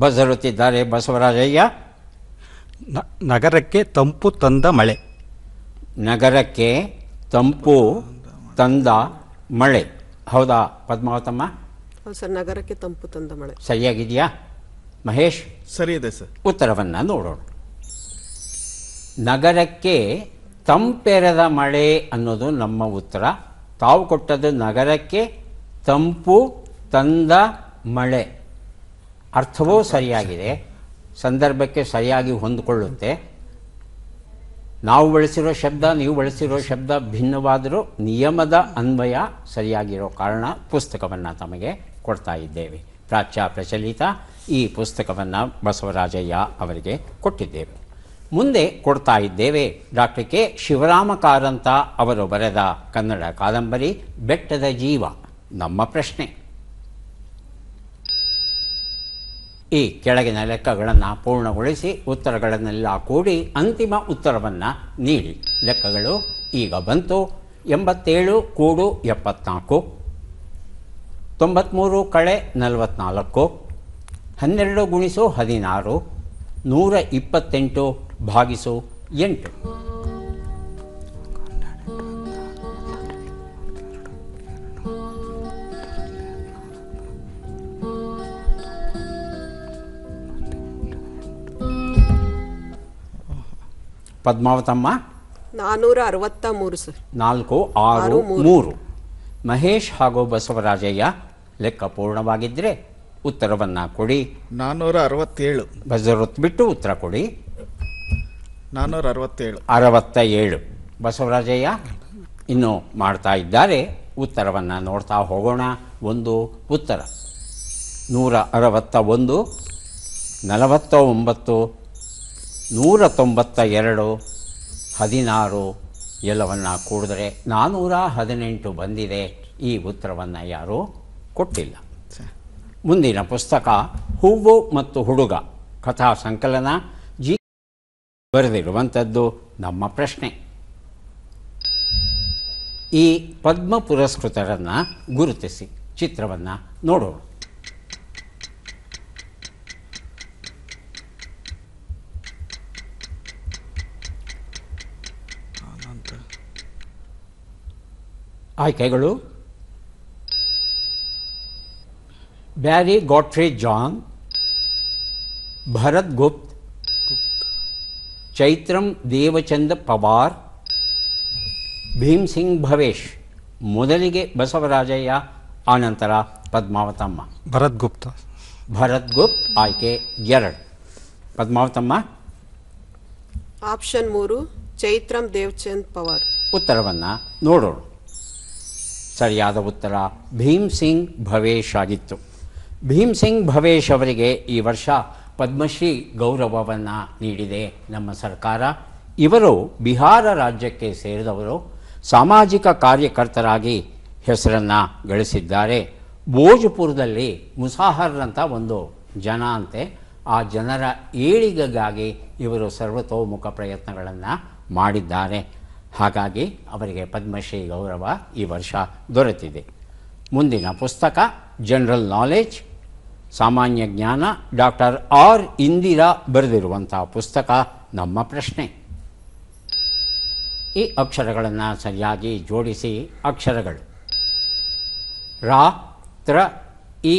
ಬಸರುತ್ತಿದ್ದಾರೆ ಬಸವರಾಜಯ್ಯ. ನಗರಕ್ಕೆ ತಂಪು ತಂದ ಮಳೆ. ನಗರಕ್ಕೆ ತಂಪು ತಂದ ಮಳೆ. ಹೌದಾ ಪದ್ಮಾವತಮ್ಮ? ಹೌದು ಸರ್, ನಗರಕ್ಕೆ ತಂಪು ತಂದ ಮಳೆ. ಸರಿಯಾಗಿದೆಯಾ ಮಹೇಶ್? ಸರಿ ಇದೆ ಸರ್. ಉತ್ತರವನ್ನು ನೋಡೋಣ. ನಗರಕ್ಕೆ ತಂಪೆರೆದ ಮಳೆ ಅನ್ನೋದು ನಮ್ಮ ಉತ್ತರ. ತಾವು ಕೊಟ್ಟದ್ದು ನಗರಕ್ಕೆ ತಂಪು ತಂದ ಮಳೆ. ಅರ್ಥವೂ ಸರಿಯಾಗಿದೆ, ಸಂದರ್ಭಕ್ಕೆ ಸರಿಯಾಗಿ ಹೊಂದಿಕೊಳ್ಳುತ್ತೆ. ನಾವು ಬಳಸಿರೋ ಶಬ್ದ, ನೀವು ಬಳಸಿರೋ ಶಬ್ದ ಭಿನ್ನವಾದರೂ ನಿಯಮದ ಅನ್ವಯ ಸರಿಯಾಗಿರೋ ಕಾರಣ ಪುಸ್ತಕವನ್ನು ತಮಗೆ ಕೊಡ್ತಾ ಇದ್ದೇವೆ. ಪ್ರಾಚ್ಯ ಪ್ರಚಲಿತ ಈ ಪುಸ್ತಕವನ್ನು ಬಸವರಾಜಯ್ಯ ಅವರಿಗೆ ಕೊಟ್ಟಿದ್ದೇವೆ. ಮುಂದೆ ಕೊಡ್ತಾ ಇದ್ದೇವೆ ಡಾಕ್ಟರ್ ಕೆ ಶಿವರಾಮ ಕಾರಂತ ಅವರು ಬರೆದ ಕನ್ನಡ ಕಾದಂಬರಿ ಬೆಟ್ಟದ ಜೀವ. ನಮ್ಮ ಪ್ರಶ್ನೆ: ಈ ಕೆಳಗಿನ ಲೆಕ್ಕಗಳನ್ನು ಪೂರ್ಣಗೊಳಿಸಿ ಉತ್ತರಗಳನ್ನೆಲ್ಲ ಕೂಡಿ ಅಂತಿಮ ಉತ್ತರವನ್ನು ನೀಡಿ. ಲೆಕ್ಕಗಳು ಈಗ ಬಂತು. 87 ಕೂಡು 74, 93 ಕಳೆ 44, 12 ಗುಣಿಸು 16, 128 ಭಾಗಿಸು 8. ಪದ್ಮಾವತಮ್ಮ 463 ಸರ್. 4, 6, 3. ಮಹೇಶ್ ಹಾಗೂ ಬಸವರಾಜಯ್ಯ ಲೆಕ್ಕ ಪೂರ್ಣವಾಗಿದ್ದರೆ ಉತ್ತರವನ್ನು ಕೊಡಿ. 467. ಬಜರ್ ಬಿಟ್ಟು ಉತ್ತರ ಕೊಡಿ. 467. 67. ಬಸವರಾಜಯ್ಯ ಇನ್ನೂ ಮಾಡ್ತಾ ಇದ್ದಾರೆ. ಉತ್ತರವನ್ನು ನೋಡ್ತಾ ಹೋಗೋಣ. ಒಂದು ಉತ್ತರ 161, 49, 192, 16 ಎಲ್ಲವನ್ನು ಕೂಡಿದ್ರೆ 418 ಬಂದಿದೆ. ಈ ಉತ್ತರವನ್ನು ಯಾರೂ ಕೊಟ್ಟಿಲ್ಲ. ಮುಂದಿನ ಪುಸ್ತಕ ಹೂವು ಮತ್ತು ಹುಡುಗ ಕಥಾ ಸಂಕಲನ, ಜಿ ಬರೆದಿರುವಂಥದ್ದು ನಮ್ಮ ಪ್ರಶ್ನೆ. ಈ ಪದ್ಮ ಪುರಸ್ಕೃತರನ್ನು ಗುರುತಿಸಿ. ಚಿತ್ರವನ್ನು ನೋಡೋಣ. ಆಯ್ಕೆಗಳು: ಬ್ಯಾರಿ ಗಾಟ್ಫ್ರಿ ಜಾನ್, ಭರತ್ ಗುಪ್ತ್, ಚೈತ್ರಂ ದೇವಚಂದ್ ಪವಾರ್, ಭೀಮ್ ಸಿಂಗ್ ಭವೇಶ್. ಮೊದಲಿಗೆ ಬಸವರಾಜಯ್ಯ, ಆನಂತರ ಪದ್ಮಾವತಮ್ಮ. ಭರತ್ ಗುಪ್ತ. ಭರತ್ ಗುಪ್ತ್ ಆಯ್ಕೆ 2. ಪದ್ಮಾವತಮ್ಮ ಆಪ್ಷನ್ 3 ಚೈತ್ರಂ ದೇವಚಂದ್ ಪವಾರ್. ಉತ್ತರವನ್ನು ನೋಡೋಣ. ಸರಿಯಾದ ಉತ್ತರ ಭೀಮ್ ಸಿಂಗ್ ಭವೇಶ್ ಆಗಿತ್ತು. ಭೀಮ್ ಸಿಂಗ್ ಭವೇಶ್ ಅವರಿಗೆ ಈ ವರ್ಷ ಪದ್ಮಶ್ರೀ ಗೌರವವನ್ನು ನೀಡಿದೆ ನಮ್ಮ ಸರ್ಕಾರ. ಇವರು ಬಿಹಾರ ರಾಜ್ಯಕ್ಕೆ ಸೇರಿದವರು. ಸಾಮಾಜಿಕ ಕಾರ್ಯಕರ್ತರಾಗಿ ಹೆಸರನ್ನು ಗಳಿಸಿದ್ದಾರೆ. ಭೋಜ್ಪುರದಲ್ಲಿ ಮುಸಾಹರ್ರಂಥ ಒಂದು ಜನ ಅಂತೆ. ಆ ಜನರ ಏಳಿಗೆಗಾಗಿ ಇವರು ಸರ್ವತೋಮುಖ ಪ್ರಯತ್ನಗಳನ್ನು ಮಾಡಿದ್ದಾರೆ. ಹಾಗಾಗಿ ಅವರಿಗೆ ಪದ್ಮಶ್ರೀ ಗೌರವ ಈ ವರ್ಷ ದೊರೆತಿದೆ. ಮುಂದಿನ ಪುಸ್ತಕ ಜನರಲ್ ನಾಲೆಡ್ಜ್, ಸಾಮಾನ್ಯ ಜ್ಞಾನ, ಡಾಕ್ಟರ್ ಆರ್ ಇಂದಿರಾ ಬರೆದಿರುವಂಥ ಪುಸ್ತಕ ನಮ್ಮ ಪ್ರಶ್ನೆ. ಈ ಅಕ್ಷರಗಳನ್ನು ಸರಿಯಾಗಿ ಜೋಡಿಸಿ. ಅಕ್ಷರಗಳು: ರಾ, ತ್ರ, ಇ,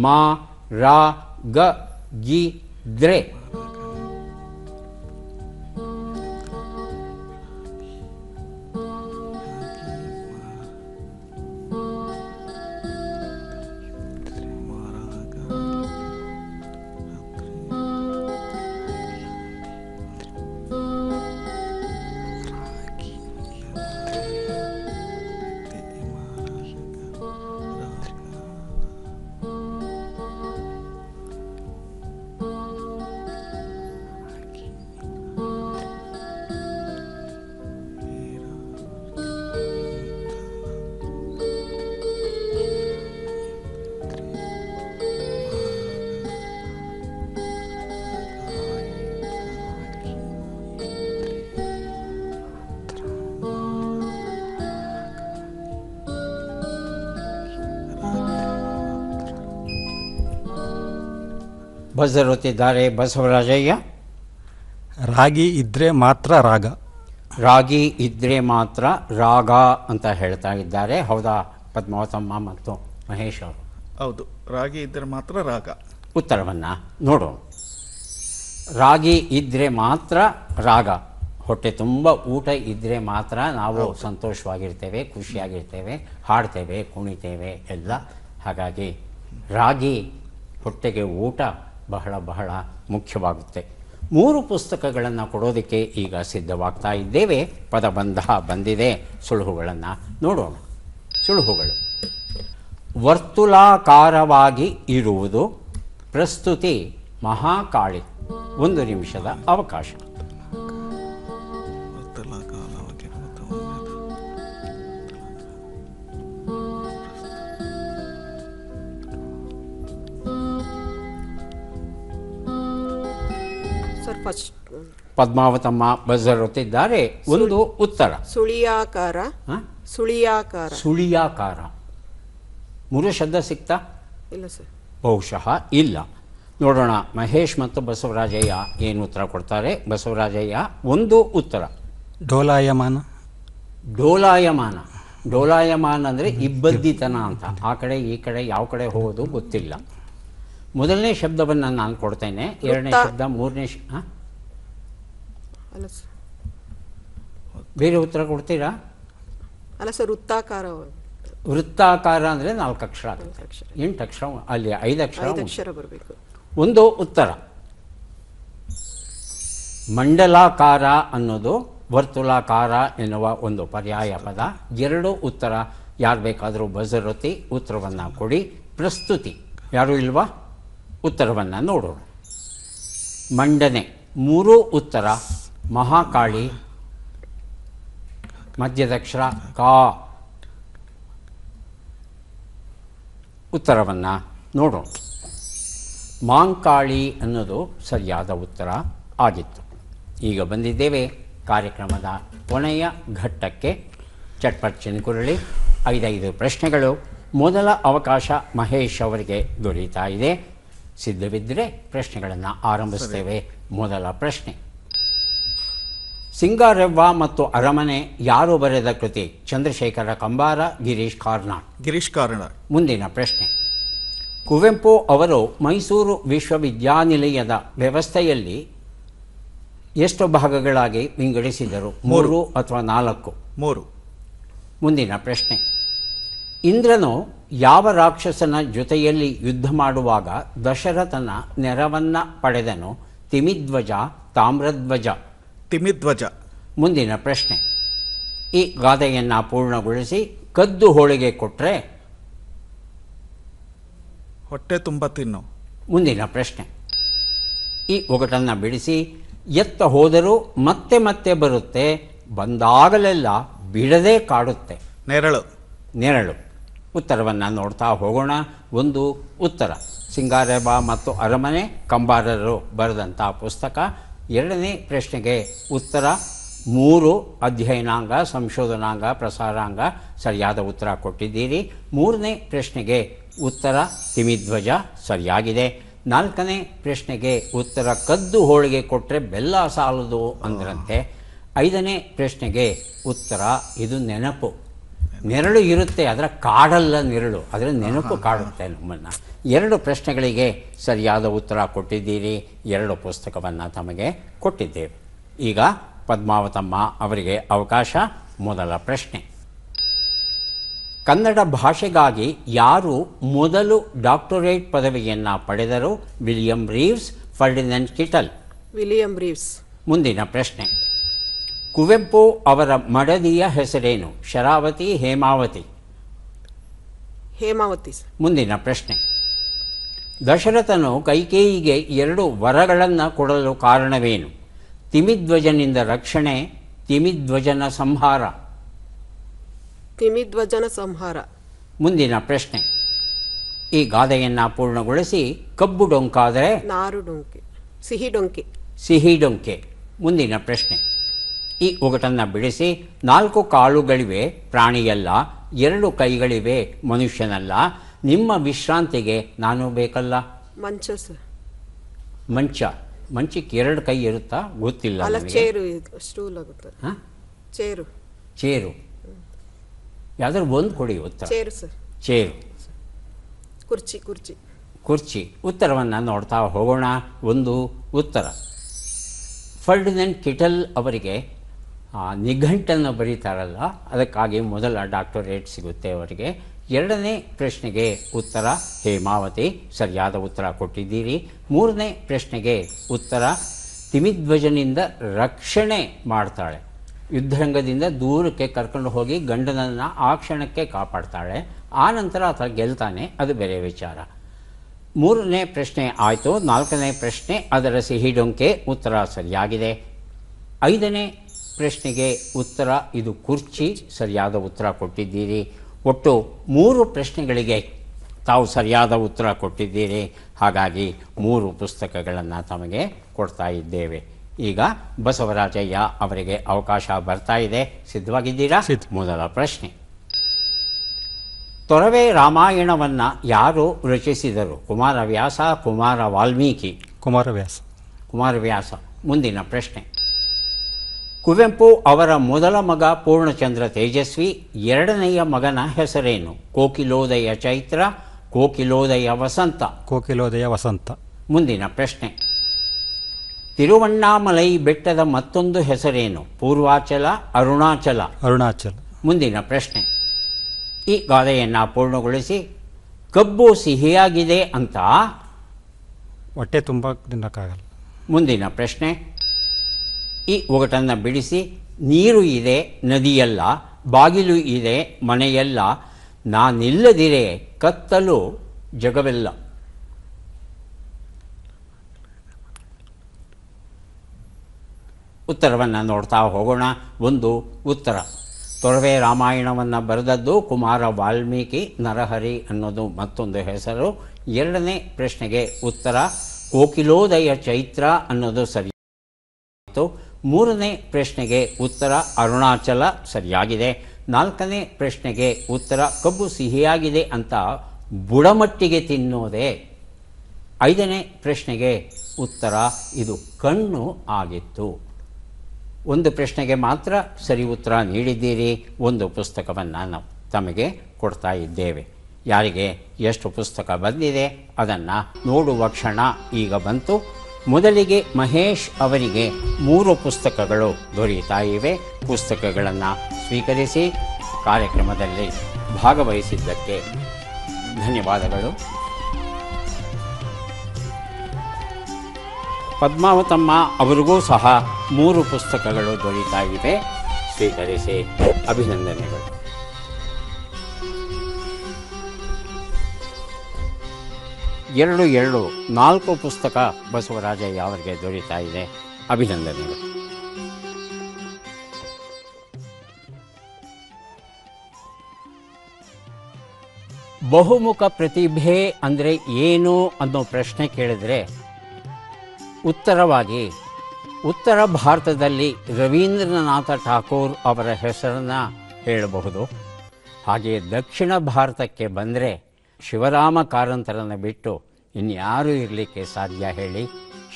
ಮಾ, ರಾ, ಗ, ಗಿ, ದ್ರೆ. ಬಜರ್ ಒತ್ತಿದ್ದಾರೆ ಬಸವರಾಜಯ್ಯ. ರಾಗಿ ಇದ್ದರೆ ಮಾತ್ರ ರಾಗ. ರಾಗಿ ಇದ್ದರೆ ಮಾತ್ರ ರಾಗ ಅಂತ ಹೇಳ್ತಾ ಇದ್ದಾರೆ. ಹೌದಾ ಪದ್ಮಾವತಮ್ಮ ಮತ್ತು ಮಹೇಶ್ ಅವರು? ಹೌದು, ರಾಗಿ ಇದ್ದರೆ ಮಾತ್ರ ರಾಗ. ಉತ್ತರವನ್ನು ನೋಡೋಣ. ರಾಗಿ ಇದ್ದರೆ ಮಾತ್ರ ರಾಗ. ಹೊಟ್ಟೆ ತುಂಬ ಊಟ ಇದ್ದರೆ ಮಾತ್ರ ನಾವು ಸಂತೋಷವಾಗಿರ್ತೇವೆ, ಖುಷಿಯಾಗಿರ್ತೇವೆ, ಹಾಡ್ತೇವೆ, ಕುಣಿತೇವೆ ಎಲ್ಲ. ಹಾಗಾಗಿ ರಾಗಿ ಹೊಟ್ಟೆಗೆ ಊಟ ಬಹಳ ಬಹಳ ಮುಖ್ಯವಾಗುತ್ತೆ. 3 ಪುಸ್ತಕಗಳನ್ನು ಕೊಡೋದಕ್ಕೆ ಈಗ ಸಿದ್ಧವಾಗ್ತಾ ಇದ್ದೇವೆ. ಪದಬಂಧ ಬಂದಿದೆ. ಸುಳುಹುಗಳನ್ನು ನೋಡೋಣ. ಸುಳುಹುಗಳು: ವರ್ತುಲಾಕಾರವಾಗಿ ಇರುವುದು. ಪ್ರಸ್ತುತಿ ಮಹಾಕಾಳಿ. 1 ನಿಮಿಷದ ಅವಕಾಶ. ಫಸ್ಟ್ ಪದ್ಮಾವತಮ್ಮ ಬಜರ್ ಒತ್ತಿದ್ದಾರೆ. ಒಂದು ಉತ್ತರ ಸುಳಿಯಾಕಾರ. ಹ? ಸುಳಿಯಾಕಾರ. ಸುಳಿಯಾಕಾರ. ಮೂರು ಶಬ್ದ ಸಿಗ್ತಾ? ಇಲ್ಲ ಸರ್. ಬಹುಶಃ ಇಲ್ಲ. ನೋಡೋಣ ಮಹೇಶ್ ಮತ್ತು ಬಸವರಾಜಯ್ಯ ಏನು ಉತ್ತರ ಕೊಡ್ತಾರೆ. ಬಸವರಾಜಯ್ಯ ಒಂದು ಉತ್ತರ ಡೋಲಾಯಮಾನ. ಡೋಲಾಯಮಾನ. ಡೋಲಾಯಮಾನ ಅಂದರೆ ಇಬ್ಬದ್ದಿತನ ಅಂತ. ಆ ಕಡೆ ಈ ಕಡೆ ಯಾವ ಕಡೆ ಹೋಗೋದು ಗೊತ್ತಿಲ್ಲ. ಮೊದಲನೇ ಶಬ್ದವನ್ನು ನಾನು ಕೊಡ್ತೇನೆ. ಎರಡನೇ ಶಬ್ದ, ಮೂರನೇ ಅಲ್ಲ ಸರ್. ಬೇರೆ ಉತ್ತರ ಕೊಡ್ತೀರಾ? ಅಲ್ಲ ಸರ್, ವೃತ್ತಾಕಾರ. ವೃತ್ತಾಕಾರ ಅಂದರೆ 4 ಅಕ್ಷರ, 4 ಅಕ್ಷರ. 8 ಅಕ್ಷರ, ಅಲ್ಲಿ 5 ಅಕ್ಷರ. 5 ಅಕ್ಷರ ಬರಬೇಕು. ಒಂದು ಉತ್ತರ. ಮಂಡಲಾಕಾರ ಅನ್ನೋದು ವರ್ತುಲಾಕಾರ ಎನ್ನುವ ಒಂದು ಪರ್ಯಾಯ ಪದ. 2 ಉತ್ತರ. ಯಾರು ಬೇಕಾದರೂ ಬಜರ್ ಒತ್ತಿ ಉತ್ತರವನ್ನು ಕೊಡಿ. ಪ್ರಸ್ತುತಿ ಯಾರೂ ಇಲ್ವಾ? ಉತ್ತರವನ್ನು ನೋಡೋಣ. ಮಂಡನೆ 3 ಉತ್ತರ. ಮಹಾಕಾಳಿ ಮಧ್ಯದಕ್ಷರ ಕಾ. ಉತ್ತರವನ್ನು ನೋಡೋಣ. ಮಾಂಕಾಳಿ ಅನ್ನೋದು ಸರಿಯಾದ ಉತ್ತರ ಆಗಿತ್ತು. ಈಗ ಬಂದಿದ್ದೇವೆ ಕಾರ್ಯಕ್ರಮದ ಕೊನೆಯ ಘಟ್ಟಕ್ಕೆ. ಚಟ್ಪಟ್ ಚಿನ್ಕುರಳಿ 5 ಪ್ರಶ್ನೆಗಳು. ಮೊದಲ ಅವಕಾಶ ಮಹೇಶ್ ಅವರಿಗೆ ದೊರೆಯುತ್ತಾ ಇದೆ. ಸಿದ್ಧವಿದ್ದರೆ ಪ್ರಶ್ನೆಗಳನ್ನು ಆರಂಭಿಸ್ತೇವೆ. ಮೊದಲ ಪ್ರಶ್ನೆ, ಸಿಂಗಾರವ್ವ ಮತ್ತು ಅರಮನೆ ಯಾರು ಬರೆದ ಕೃತಿ? ಚಂದ್ರಶೇಖರ ಕಂಬಾರ, ಗಿರೀಶ್ ಕಾರ್ನಾಡ್. ಗಿರೀಶ್ ಕಾರ್ನಾಡ್. ಮುಂದಿನ ಪ್ರಶ್ನೆ, ಕುವೆಂಪು ಅವರು ಮೈಸೂರು ವಿಶ್ವವಿದ್ಯಾನಿಲಯದ ವ್ಯವಸ್ಥೆಯಲ್ಲಿ ಎಷ್ಟು ಭಾಗಗಳಾಗಿ ವಿಂಗಡಿಸಿದರು? 3 ಅಥವಾ 4? 3. ಮುಂದಿನ ಪ್ರಶ್ನೆ, ಇಂದ್ರನು ಯಾವ ರಾಕ್ಷಸನ ಜೊತೆಯಲ್ಲಿ ಯುದ್ಧ ಮಾಡುವಾಗ ದಶರಥನ ನೆರವನ್ನು ಪಡೆದನು? ತಿಮಿಧ್ವಜ, ತಾಮ್ರಧ್ವಜ? ತಿಮಿಧ್ವಜ. ಮುಂದಿನ ಪ್ರಶ್ನೆ, ಈ ಗಾದೆಯನ್ನು ಪೂರ್ಣಗೊಳಿಸಿ. ಕದ್ದು ಹೋಳಿಗೆ ಕೊಟ್ಟರೆ ಹೊಟ್ಟೆ ತುಂಬ ತಿನ್ನು. ಮುಂದಿನ ಪ್ರಶ್ನೆ, ಈ ಒಗಟನ್ನು ಬಿಡಿಸಿ. ಎತ್ತ ಹೋದರೂ ಮತ್ತೆ ಮತ್ತೆ ಬರುತ್ತೆ, ಬಂದಾಗಲೆಲ್ಲ ಬಿಡದೆ ಕಾಡುತ್ತೆ. ನೆರಳು. ನೆರಳು. ಉತ್ತರವನ್ನು ನೋಡ್ತಾ ಹೋಗೋಣ. ಒಂದು ಉತ್ತರ ಸಿಂಗಾರವ್ವ ಮತ್ತು ಅರಮನೆ ಕಂಬಾರರು ಬರೆದಂಥ ಪುಸ್ತಕ. ಎರಡನೇ ಪ್ರಶ್ನೆಗೆ ಉತ್ತರ 3 ಅಧ್ಯಯನಾಂಗ, ಸಂಶೋಧನಾಂಗ, ಪ್ರಸಾರಾಂಗ ಸರಿಯಾದ ಉತ್ತರ ಕೊಟ್ಟಿದ್ದೀರಿ. ಮೂರನೇ ಪ್ರಶ್ನೆಗೆ ಉತ್ತರ ತಿಮಿಧ್ವಜ ಸರಿಯಾಗಿದೆ. ನಾಲ್ಕನೇ ಪ್ರಶ್ನೆಗೆ ಉತ್ತರ ಕದ್ದು ಹೋಳಿಗೆ ಕೊಟ್ಟರೆ ಬೆಲ್ಲ ಸಾಲದು ಅಂದ್ರಂತೆ. ಐದನೇ ಪ್ರಶ್ನೆಗೆ ಉತ್ತರ ಇದು ನೆನಪು. ನೆರಳು ಇರುತ್ತೆ, ಅದರ ಕಾಡಲ್ಲ ನೆರಳು, ಅದರ ನೆನಪು ಕಾಡುತ್ತೆ ನಮ್ಮನ್ನು. 2 ಪ್ರಶ್ನೆಗಳಿಗೆ ಸರಿಯಾದ ಉತ್ತರ ಕೊಟ್ಟಿದ್ದೀರಿ. 2 ಪುಸ್ತಕವನ್ನು ತಮಗೆ ಕೊಟ್ಟಿದ್ದೇವೆ. ಈಗ ಪದ್ಮಾವತಮ್ಮ ಅವರಿಗೆ ಅವಕಾಶ. ಮೊದಲ ಪ್ರಶ್ನೆ, ಕನ್ನಡ ಭಾಷೆಗಾಗಿ ಯಾರು ಮೊದಲು ಡಾಕ್ಟರೇಟ್ ಪದವಿಯನ್ನು ಪಡೆದರು? William Reeves, Ferdinand Kittel? William Reeves. ಮುಂದಿನ ಪ್ರಶ್ನೆ, ಕುವೆಂಪು ಅವರ ಮಡದಿಯ ಹೆಸರೇನು? ಶರಾವತಿ, ಹೇಮಾವತಿ? ಹೇಮಾವತಿ. ಮುಂದಿನ ಪ್ರಶ್ನೆ, ದಶರಥನು ಕೈಕೇಯಿಗೆ 2 ವರಗಳನ್ನು ಕೊಡಲು ಕಾರಣವೇನು? ತಿಮಿಧ್ವಜನಿಂದ ರಕ್ಷಣೆ, ತಿಮಿಧ್ವಜನ ಸಂಹಾರ? ತಿಮಿಧ್ವಜನ ಸಂಹಾರ. ಮುಂದಿನ ಪ್ರಶ್ನೆ, ಈ ಗಾದೆಯನ್ನು ಪೂರ್ಣಗೊಳಿಸಿ. ಕಬ್ಬು ಡೊಂಕಾದರೆ? ನಾರು ಡೊಂಕೆ. ಸಿಹಿ ಡೊಂಕೆ. ಸಿಹಿ ಡೊಂಕೆ. ಮುಂದಿನ ಪ್ರಶ್ನೆ, ಈ ಒಗಟನ್ನು ಬಿಡಿಸಿ. 4 ಕಾಲುಗಳಿವೆ ಪ್ರಾಣಿಯಲ್ಲ, 2 ಕೈಗಳಿವೆ ಮನುಷ್ಯನಲ್ಲ, ನಿಮ್ಮ ವಿಶ್ರಾಂತಿಗೆ ನಾನು ಬೇಕಲ್ಲ? ಮಂಚ ಸರ್. ಮಂಚ. ಮಂಚಕ್ಕೆ 2 ಕೈ ಇರುತ್ತಾ? ಗೊತ್ತಿಲ್ಲ. ಅಲ್ಲ, ಚೇರು. ಸ್ಟೂಲ್ ಆಗುತ್ತೆ. ಹಾಂ, ಚೇರು. ಚೇರು. ಯಾವ್ದಾದ್ರು ಒಂದು ಕೊಡಿ ಉತ್ತರ. Chair sir. ಚೇರು. ಕುರ್ಚಿ. ಕುರ್ಚಿ. ಕುರ್ಚಿ. ಉತ್ತರವನ್ನು ನೋಡ್ತಾ ಹೋಗೋಣ. ಒಂದು ಉತ್ತರ. ಫರ್ಡಿನೆಂಡ್ ಕಿಟಲ್ ಅವರಿಗೆ ನಿಘಂಟನ್ನು ಬರೀತಾರಲ್ಲ, ಅದಕ್ಕಾಗಿ ಮೊದಲ ಡಾಕ್ಟರೇಟ್ ಸಿಗುತ್ತೆ ಅವರಿಗೆ. 2ನೇ ಪ್ರಶ್ನೆಗೆ ಉತ್ತರ ಹೇಮಾವತಿ, ಸರಿಯಾದ ಉತ್ತರ ಕೊಟ್ಟಿದ್ದೀರಿ. 3ನೇ ಪ್ರಶ್ನೆಗೆ ಉತ್ತರ ತಿಮಿಧ್ವಜನಿಂದ ರಕ್ಷಣೆ ಮಾಡ್ತಾಳೆ, ಯುದ್ಧರಂಗದಿಂದ ದೂರಕ್ಕೆ ಕರ್ಕೊಂಡು ಹೋಗಿ ಗಂಡನನ್ನು ಆ ಕ್ಷಣಕ್ಕೆ ಕಾಪಾಡ್ತಾಳೆ, ಆ ನಂತರ ಆತ ಗೆಲ್ತಾನೆ, ಅದು ಬೇರೆ ವಿಚಾರ. 3ನೇ ಪ್ರಶ್ನೆ ಆಯಿತು. 4ನೇ ಪ್ರಶ್ನೆ ಅದರ ಸಿಹಿ ಡೊಂಕೆ, ಉತ್ತರ ಸರಿಯಾಗಿದೆ. 5ನೇ ಪ್ರಶ್ನೆಗೆ ಉತ್ತರ ಇದು ಕುರ್ಚಿ, ಸರಿಯಾದ ಉತ್ತರ ಕೊಟ್ಟಿದ್ದೀರಿ. ಒಟ್ಟು 3 ಪ್ರಶ್ನೆಗಳಿಗೆ ತಾವು ಸರಿಯಾದ ಉತ್ತರ ಕೊಟ್ಟಿದ್ದೀರಿ. ಹಾಗಾಗಿ 3 ಪುಸ್ತಕಗಳನ್ನು ತಮಗೆ ಕೊಡ್ತಾ ಇದ್ದೇವೆ. ಈಗ ಬಸವರಾಜಯ್ಯ ಅವರಿಗೆ ಅವಕಾಶ ಬರ್ತಾ ಇದೆ. ಸಿದ್ಧವಾಗಿದ್ದೀರಾ? ಮೊದಲ ಪ್ರಶ್ನೆ, ತೊರವೆ ರಾಮಾಯಣವನ್ನು ಯಾರು ರಚಿಸಿದರು? ಕುಮಾರವ್ಯಾಸ, ಕುಮಾರ ವಾಲ್ಮೀಕಿ? ಕುಮಾರವ್ಯಾಸ. ಮುಂದಿನ ಪ್ರಶ್ನೆ, ಕುವೆಂಪು ಅವರ ಮೊದಲ ಮಗ ಪೂರ್ಣಚಂದ್ರ ತೇಜಸ್ವಿ, ಎರಡನೆಯ ಮಗನ ಹೆಸರೇನು? ಕೋಕಿಲೋದಯ ಚೈತ್ರ, ಕೋಕಿಲೋದಯ ವಸಂತ? ಕೋಕಿಲೋದಯ ವಸಂತ. ಮುಂದಿನ ಪ್ರಶ್ನೆ, ತಿರುವಣ್ಣಾಮಲೈ ಬೆಟ್ಟದ ಮತ್ತೊಂದು ಹೆಸರೇನು? ಪೂರ್ವಾಚಲ, ಅರುಣಾಚಲ? ಅರುಣಾಚಲ. ಮುಂದಿನ ಪ್ರಶ್ನೆ, ಈ ಗಾದೆಯನ್ನು ಪೂರ್ಣಗೊಳಿಸಿ. ಕಬ್ಬು ಸಿಹಿಯಾಗಿದೆ ಅಂತ ಹೊಟ್ಟೆ ತುಂಬ ತಿನ್ನಕ್ಕಾಗಲ್ಲ. ಮುಂದಿನ ಪ್ರಶ್ನೆ, ಈ ಒಗಟನ್ನು ಬಿಡಿಸಿ. ನೀರು ಇದೆ ನದಿಯಲ್ಲ, ಬಾಗಿಲು ಇದೆ ಮನೆಯಲ್ಲ, ನಾನಿಲ್ಲದಿರೆ ಕತ್ತಲು ಜಗವೆಲ್ಲ. ಉತ್ತರವನ್ನು ನೋಡ್ತಾ ಹೋಗೋಣ. ಒಂದು ಉತ್ತರ, ತೊರವೆ ರಾಮಾಯಣವನ್ನು ಬರೆದದ್ದು ಕುಮಾರ ವಾಲ್ಮೀಕಿ, ನರಹರಿ ಅನ್ನೋದು ಮತ್ತೊಂದು ಹೆಸರು. ಎರಡನೇ ಪ್ರಶ್ನೆಗೆ ಉತ್ತರ ಕೋಕಿಲೋದಯ ಚೈತ್ರ ಅನ್ನೋದು ಸರಿಯಾಗಿತ್ತು. ಮೂರನೇ ಪ್ರಶ್ನೆಗೆ ಉತ್ತರ ಅರುಣಾಚಲ ಸರಿಯಾಗಿದೆ. ನಾಲ್ಕನೇ ಪ್ರಶ್ನೆಗೆ ಉತ್ತರ ಕಬ್ಬು ಸಿಹಿಯಾಗಿದೆ ಅಂತ ಬುಡಮಟ್ಟಿಗೆ ತಿನ್ನೋದೇ. ಐದನೇ ಪ್ರಶ್ನೆಗೆ ಉತ್ತರ ಇದು ಕಣ್ಣು ಆಗಿತ್ತು. ಒಂದು ಪ್ರಶ್ನೆಗೆ ಮಾತ್ರ ಸರಿ ಉತ್ತರ ನೀಡಿದ್ದೀರಿ. ಒಂದು ಪುಸ್ತಕವನ್ನು ನಾವು ತಮಗೆ ಕೊಡ್ತಾ ಇದ್ದೇವೆ. ಯಾರಿಗೆ ಎಷ್ಟು ಪುಸ್ತಕ ಬಂದಿದೆ ಅದನ್ನು ನೋಡುವ ಕ್ಷಣ ಈಗ ಬಂತು. ಮೊದಲಿಗೆ ಮಹೇಶ್ ಅವರಿಗೆ 3 ಪುಸ್ತಕಗಳು ದೊರೆಯುತ್ತಾ ಇವೆ. ಪುಸ್ತಕಗಳನ್ನು ಸ್ವೀಕರಿಸಿ ಕಾರ್ಯಕ್ರಮದಲ್ಲಿ ಭಾಗವಹಿಸಿದ್ದಕ್ಕೆ ಧನ್ಯವಾದಗಳು. ಪದ್ಮಾವತಮ್ಮ ಅವರಿಗೂ ಸಹ 3 ಪುಸ್ತಕಗಳು ದೊರೆಯುತ್ತಾ ಇವೆ. ಸ್ವೀಕರಿಸಿ ಅಭಿನಂದನೆಗಳು. ಎರಡು 4 ಪುಸ್ತಕ ಬಸವರಾಜಯ್ಯ ಅವರಿಗೆ ದೊರೆಯುತ್ತಾ ಇದೆ. ಅಭಿನಂದನೆಗಳು. ಬಹುಮುಖ ಪ್ರತಿಭೆ ಅಂದರೆ ಏನು ಅನ್ನೋ ಪ್ರಶ್ನೆ ಕೇಳಿದರೆ ಉತ್ತರವಾಗಿ ಉತ್ತರ ಭಾರತದಲ್ಲಿ ರವೀಂದ್ರನಾಥ ಠಾಕೂರ್ ಅವರ ಹೆಸರನ್ನು ಹೇಳಬಹುದು. ಹಾಗೆಯೇ ದಕ್ಷಿಣ ಭಾರತಕ್ಕೆ ಬಂದರೆ ಶಿವರಾಮ ಕಾರಂತರನ್ನು ಬಿಟ್ಟು ಇನ್ಯಾರೂ ಇರಲಿಕ್ಕೆ ಸಾಧ್ಯ ಹೇಳಿ?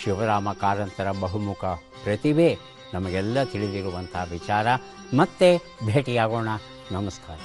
ಶಿವರಾಮ ಕಾರಂತರ ಬಹುಮುಖ ಪ್ರತಿಭೆ ನಮಗೆಲ್ಲ ತಿಳಿದಿರುವಂಥ ವಿಚಾರ. ಮತ್ತೆ ಭೇಟಿಯಾಗೋಣ. ನಮಸ್ಕಾರ.